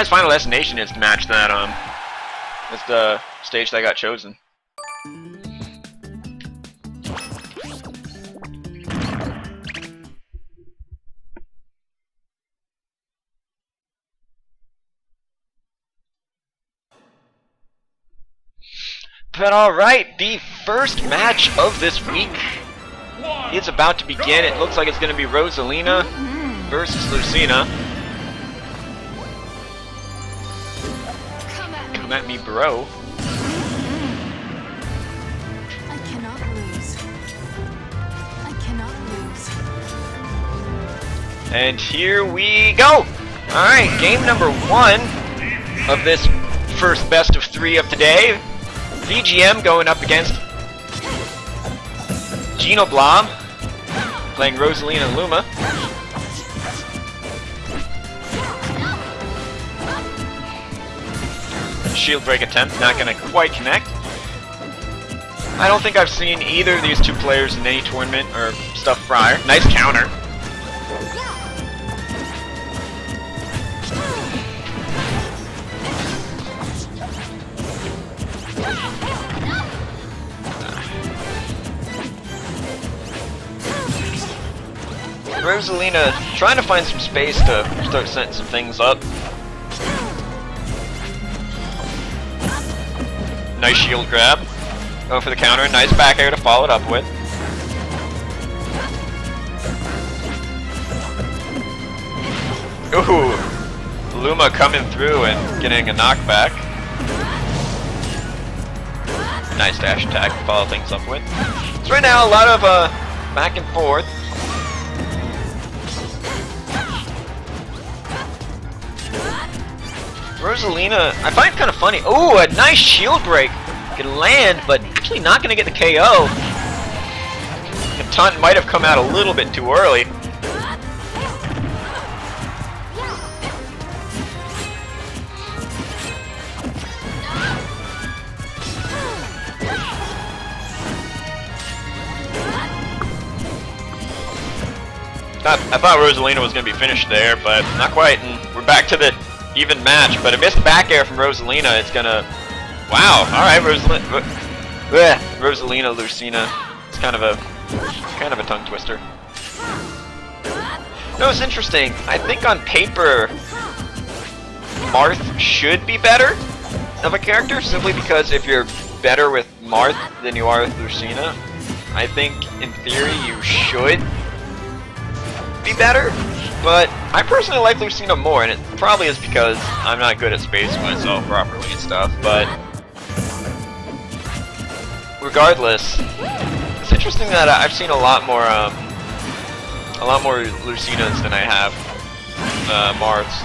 Nice Final Destination is the match that is the stage that got chosen. But alright, the first match of this week is about to begin. It looks like it's going to be Rosalina versus Lucina. Come at me, bro. I cannot lose. I cannot lose. And here we go! Alright, game number 1 of this first best of 3 of today. VGM going up against GenoBlob, playing Rosalina and Luma. Shield break attempt, not going to quite connect. I don't think I've seen either of these two players in any tournament or stuff prior. Nice counter. Rosalina trying to find some space to start setting some things up. Nice shield grab. Going for the counter. Nice back air to follow it up with. Ooh! Luma coming through and getting a knockback. Nice dash attack to follow things up with. So right now a lot of back and forth. Rosalina, I find it kind of funny. Oh, a nice shield break. Can land, but actually not going to get the KO. The taunt might have come out a little bit too early. I thought Rosalina was going to be finished there, but not quite, and we're back to the even match, but a missed back air from Rosalina. It's gonna... Wow, alright, Rosalina, Lucina. It's kind of a tongue twister. No, it's interesting. I think on paper, Marth should be better of a character, simply because if you're better with Marth than you are with Lucina, I think in theory you should be better. But I personally like Lucina more, and it probably is because I'm not good at spacing myself properly and stuff, but regardless, it's interesting that I've seen a lot more Lucinas than I have Marths.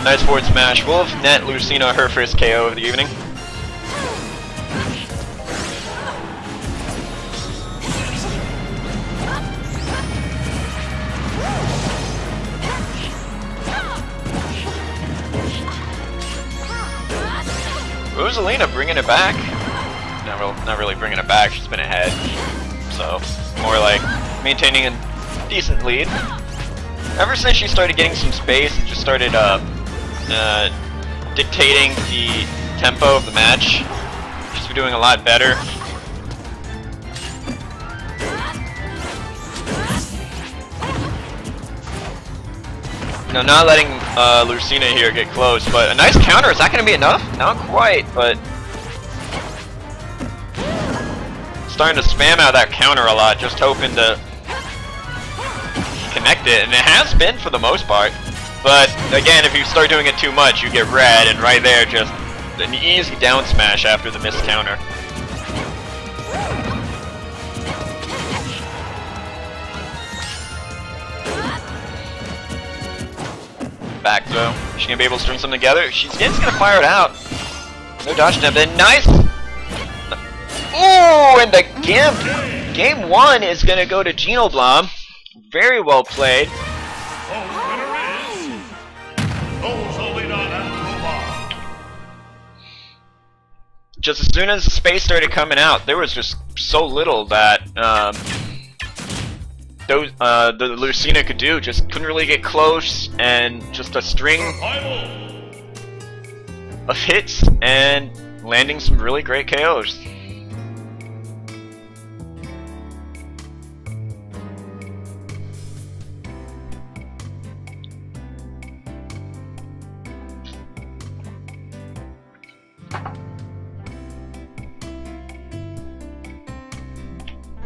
Nice forward smash. Will have net Lucina her first KO of the evening. Rosalina bringing it back. Not really bringing it back. She's been ahead, so more like maintaining a decent lead. Ever since she started getting some space and just started dictating the tempo of the match, she's been doing a lot better. No, not letting Lucina here get close, but a nice counter. Is that going to be enough? Not quite, but starting to spam out that counter a lot, just hoping to connect it, and it has been for the most part. But again, if you start doing it too much, you get red, and right there, just an easy down smash after the missed counter. Back throw. She gonna be able to string something together. She's just gonna fire it out. No dodge attempt. And nice. Ooh, and the GIMP! Game 1 is going to go to GenoBlob. Very well played. Rosalina and Roba. Just as soon as the space started coming out, there was just so little that the Lucina could do. Just couldn't really get close, and just a string of hits and landing some really great KOs.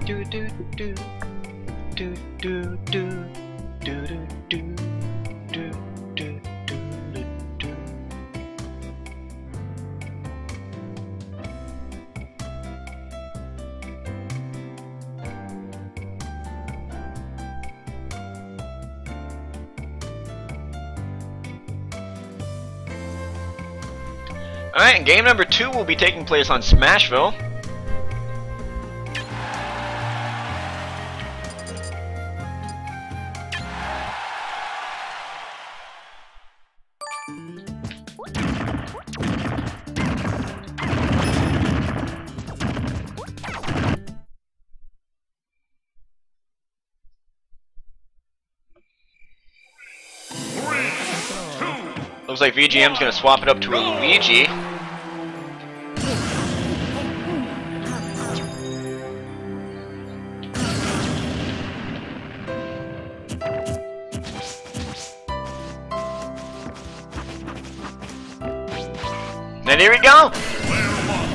Do do do do do do do do do do do do. Alright, and game number 2 will be taking place on Smashville. Looks like VGM's gonna swap it up to a Luigi. And here we go!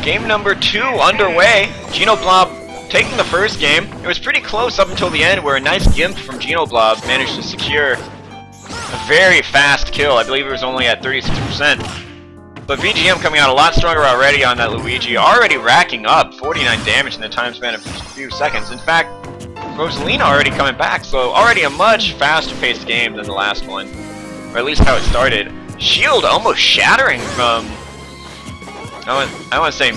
Game number 2 underway. GenoBlob taking the first game. It was pretty close up until the end, where a nice GIMP from GenoBlob managed to secure a very fast kill. I believe it was only at 36%. But VGM coming out a lot stronger already on that Luigi, already racking up 49 damage in the time span of a few seconds. In fact, Rosalina already coming back, so already a much faster paced game than the last one. Or at least how it started. Shield almost shattering from, I want to say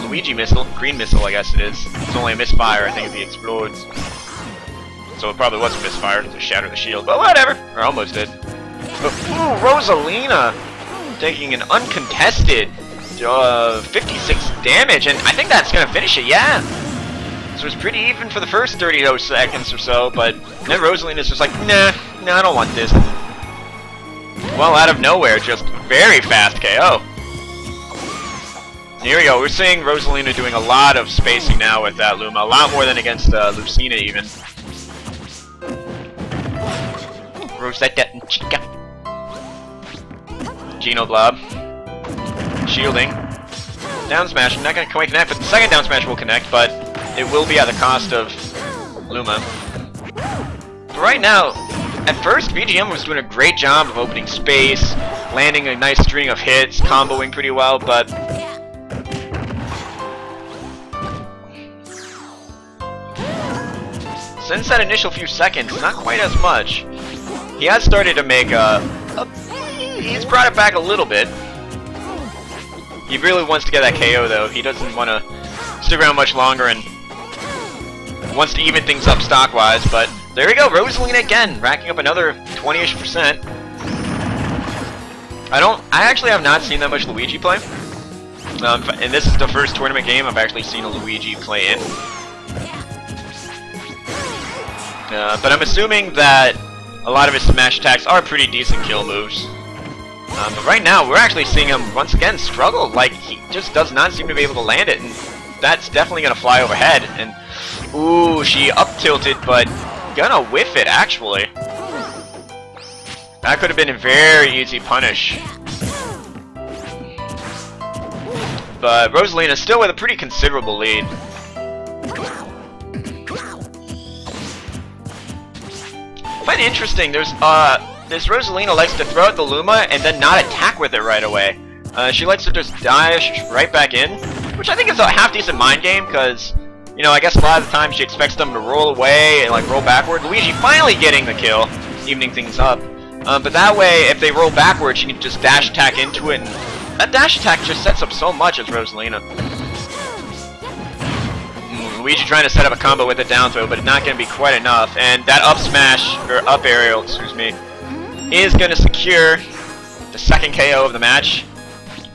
Luigi missile, green missile I guess it is. It's only a misfire, I think, if he explodes. So it probably was a misfire to shatter the shield, but whatever, or almost did. But ooh, Rosalina taking an uncontested 56 damage, and I think that's gonna finish it, yeah. So it's pretty even for the first 30 seconds or so, but then Rosalina's just like, nah, I don't want this. Well, out of nowhere, just very fast KO. Here we go, we're seeing Rosalina doing a lot of spacing now with that Luma, a lot more than against Lucina even. Rosetta and Chica. GenoBlob. Shielding. Down smash, not gonna quite connect, but the second down smash will connect, but it will be at the cost of Luma. But right now, at first, VGM was doing a great job of opening space, landing a nice string of hits, comboing pretty well, but since that initial few seconds, not quite as much. He has started to make he's brought it back a little bit. He really wants to get that KO though. He doesn't want to stick around much longer and wants to even things up stock-wise, but there we go, Rosalina again, racking up another 20-ish%. I actually have not seen that much Luigi play. And this is the first tournament game I've actually seen a Luigi play in. But I'm assuming that a lot of his smash attacks are pretty decent kill moves. But right now, we're actually seeing him once again struggle. Like, he just does not seem to be able to land it, and that's definitely gonna fly overhead. And ooh, she up tilted, but gonna whiff it actually. That could have been a very easy punish. But Rosalina still with a pretty considerable lead. I find it interesting, this Rosalina likes to throw out the Luma and then not attack with it right away. She likes to just dash right back in, which I think is a half-decent mind game, because, you know, I guess a lot of the time she expects them to roll away and, like, roll backward. Luigi finally getting the kill, evening things up. But that way, if they roll backward, she can just dash attack into it, and that dash attack just sets up so much as Rosalina. Luigi trying to set up a combo with a down throw, but it's not going to be quite enough. And that up smash, or up aerial, excuse me, is going to secure the second KO of the match.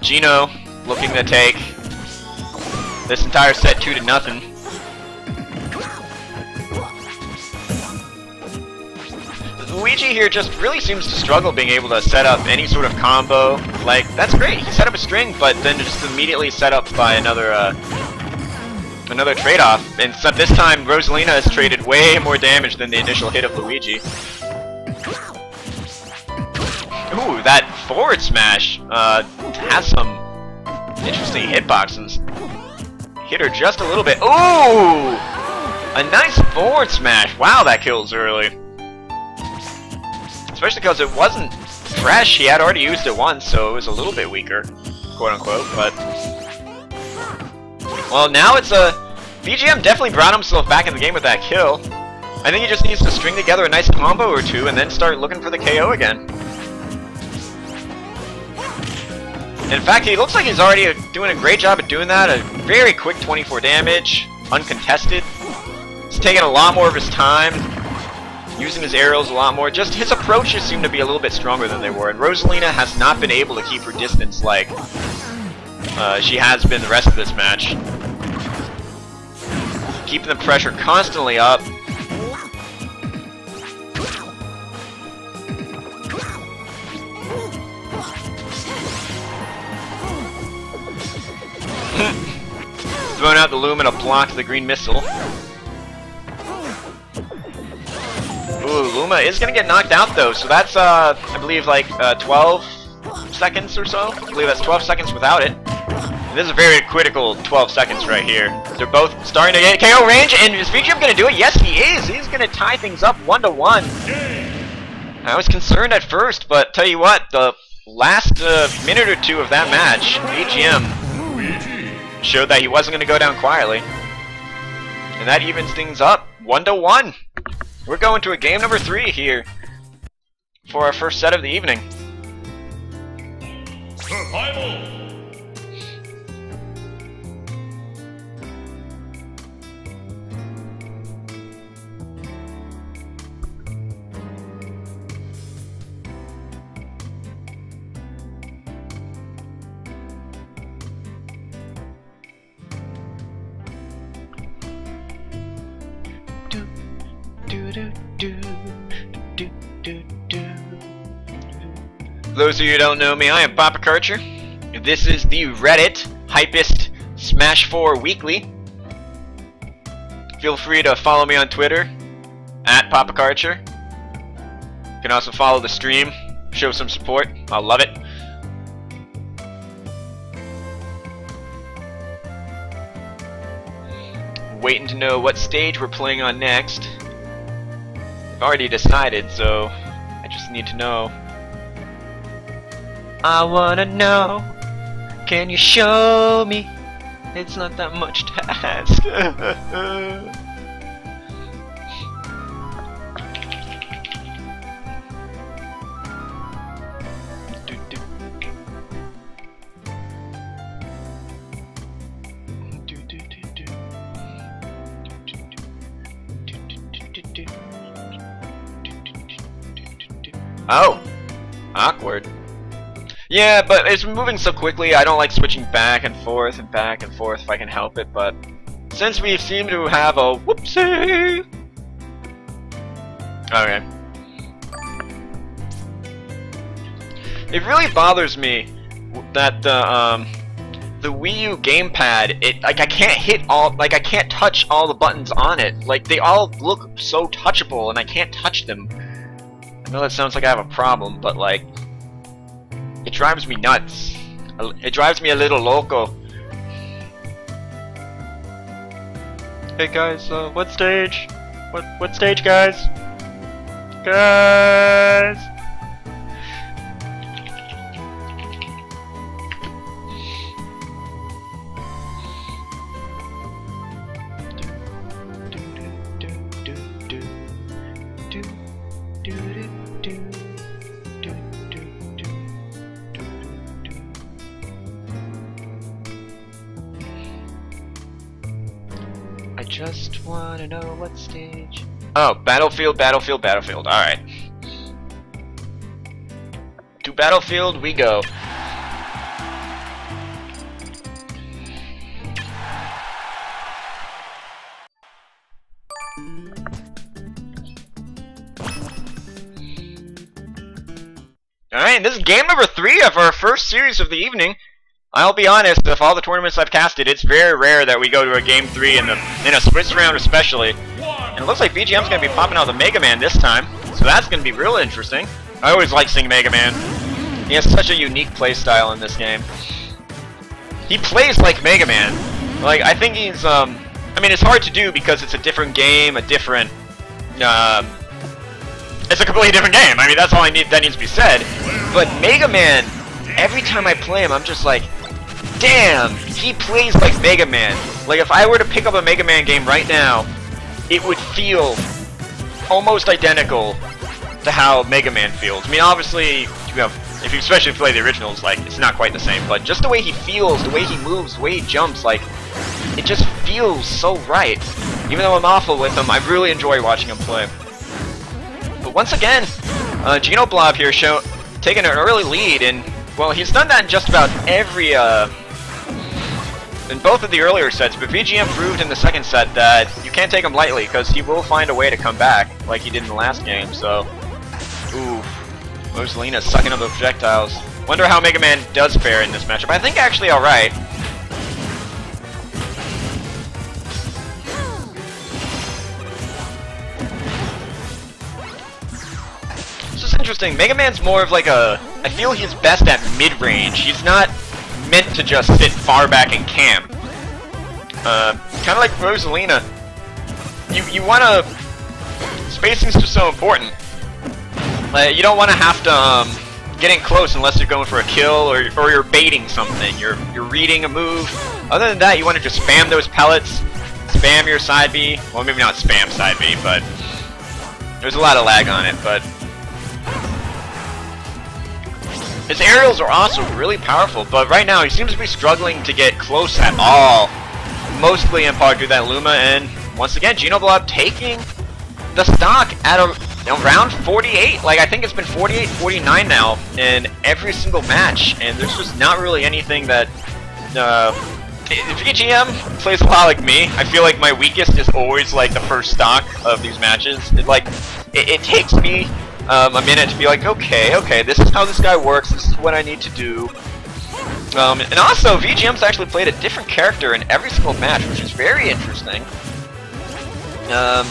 Geno looking to take this entire set 2-0. Luigi here just really seems to struggle being able to set up any sort of combo. Like, that's great, he set up a string, but then just immediately set up by another another trade-off. And so this time, Rosalina has traded way more damage than the initial hit of Luigi. Ooh, that forward smash has some interesting hitboxes. Hit her just a little bit. Ooh! A nice forward smash. Wow, that kills early. Especially because it wasn't fresh. He had already used it once, so it was a little bit weaker, quote-unquote, but... Well, now it's a... VGM definitely brought himself back in the game with that kill. I think he just needs to string together a nice combo or two and then start looking for the KO again. In fact, he looks like he's already doing a great job at doing that. A very quick 24 damage, uncontested. He's taking a lot more of his time, using his aerials a lot more. Just his approaches seem to be a little bit stronger than they were, and Rosalina has not been able to keep her distance like she has been the rest of this match. Keeping the pressure constantly up. Throwing out the Lumina block the green missile. Ooh, Luma is gonna get knocked out though, so that's I believe like 12 seconds or so. I believe that's 12 seconds without it. And this is a very critical 12 seconds right here. They're both starting to get KO range, and is VGM gonna do it? Yes, he is. He's gonna tie things up 1-1. I was concerned at first, but tell you what, the last minute or two of that match, VGM showed that he wasn't going to go down quietly. And that evens things up 1-1. We're going to a game number 3 here for our first set of the evening. Survival. For those of you who don't know me, I am Papa Karcher. This is the Reddit Hypest Smash 4 Weekly. Feel free to follow me on Twitter at Papa Karcher. You can also follow the stream, show some support. I'll love it. Waiting to know what stage we're playing on next. I've already decided, so I just need to know. I wanna know, can you show me? It's not that much to ask. Oh, awkward. Yeah, but it's moving so quickly, I don't like switching back and forth if I can help it, but since we seem to have a whoopsie... Okay. It really bothers me that the Wii U gamepad, I can't hit all, I can't touch all the buttons on it. Like, they all look so touchable and I can't touch them. I know that sounds like I have a problem, but like, it drives me nuts. It drives me a little loco. Hey guys, what stage? What stage, guys? Guys! Wanna know what stage? Oh, battlefield, battlefield, battlefield. Alright. To battlefield we go. Alright, this is game number 3 of our first series of the evening. I'll be honest, of all the tournaments I've casted, it's very rare that we go to a game 3 in a Swiss round especially. And it looks like VGM's going to be popping out the Mega Man this time, so that's going to be real interesting. I always like seeing Mega Man. He has such a unique playstyle in this game. He plays like Mega Man. Like, I think he's, I mean, it's hard to do because it's a different game, a different, it's a completely different game. I mean, that's all that needs to be said. But Mega Man, every time I play him, I'm just like, damn, he plays like Mega Man. Like, if I were to pick up a Mega Man game right now, it would feel almost identical to how Mega Man feels. I mean, obviously, if you especially play the originals, like, it's not quite the same, but just the way he feels, the way he moves, the way he jumps, like, it just feels so right. Even though I'm awful with him, I really enjoy watching him play. But once again, GenoBlob here taking an early lead, and, well, he's done that in just about every, in both of the earlier sets, but VGM proved in the second set that you can't take him lightly, because he will find a way to come back, like he did in the last game, so... Ooh, Rosalina sucking up the projectiles. Wonder how Mega Man does fare in this matchup. I think actually alright. This is interesting. Mega Man's more of like a... I feel he's best at mid-range. He's not meant to just sit far back and camp. Kind of like Rosalina. You want to... Spacing's just so important. You don't want to have to get in close unless you're going for a kill or you're baiting something. You're reading a move. Other than that, you want to just spam those pellets, spam your side B. Well, maybe not spam side B, but there's a lot of lag on it. But his aerials are also really powerful. But right now, he seems to be struggling to get close at all. Mostly in part due to that Luma, and once again, GenoBlob taking the stock at around 48. Like, I think it's been 48, 49 now in every single match, and there's just not really anything that VGM plays a lot like me. I feel like my weakest is always like the first stock of these matches. It takes me a minute to be like, okay, this is how this guy works, this is what I need to do. And also, VGM's actually played a different character in every single match, which is very interesting.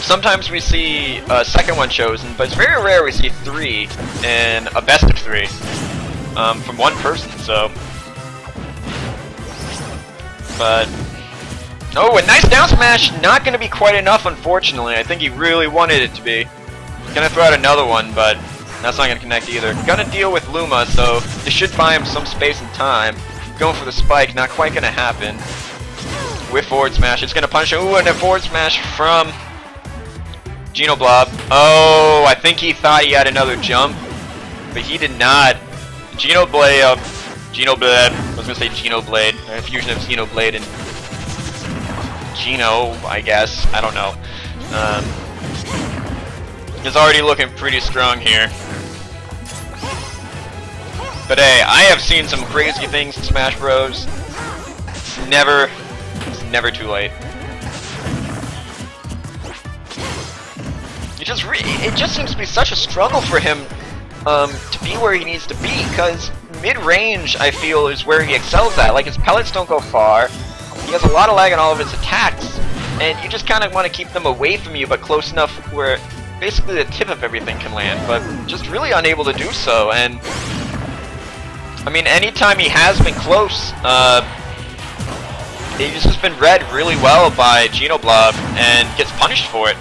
Sometimes we see a second one chosen, but it's very rare we see 3 in a best of 3 from one person, so... But... Oh, a nice down smash! Not going to be quite enough, unfortunately. I think he really wanted it to be. Gonna throw out another one, but that's not going to connect either. Gonna deal with Luma, so this should buy him some space and time. Going for the spike, not quite going to happen. With forward smash, it's going to punish him. Ooh, and a forward smash from GenoBlob. Oh, I think he thought he had another jump, but he did not. GenoBlob, I was going to say Genoblade, a fusion of Xenoblade and Geno, I guess. I don't know. He's already looking pretty strong here. But hey, I have seen some crazy things in Smash Bros. It's never too late. It just seems to be such a struggle for him to be where he needs to be, because mid-range, I feel, is where he excels at. Like, his pellets don't go far, he has a lot of lag on all of his attacks, and you just kind of want to keep them away from you, but close enough where basically the tip of everything can land, but just really unable to do so. And I mean, anytime he has been close, he's just been read really well by GenoBlob and gets punished for it.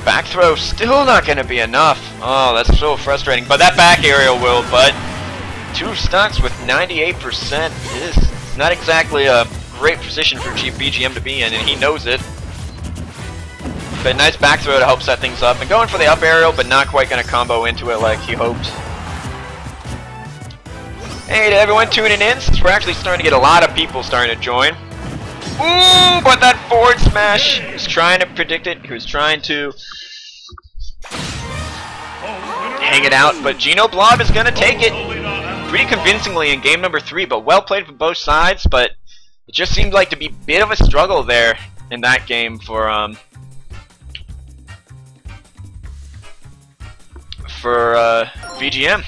Back throw still not going to be enough. Oh, that's so frustrating. But that back aerial will, but 2 stocks with 98% is not exactly a great position for VGM to be in, and he knows it. But nice back throw to help set things up. And going for the up aerial, but not quite going to combo into it like he hoped. Hey to everyone tuning in, since we're actually starting to get a lot of people starting to join. Ooh, but that forward smash, he was trying to predict it, he was trying to hang it out, but GenoBlob is gonna take it pretty convincingly in game number 3, but well played from both sides, but it just seemed like to be a bit of a struggle there in that game for VGM.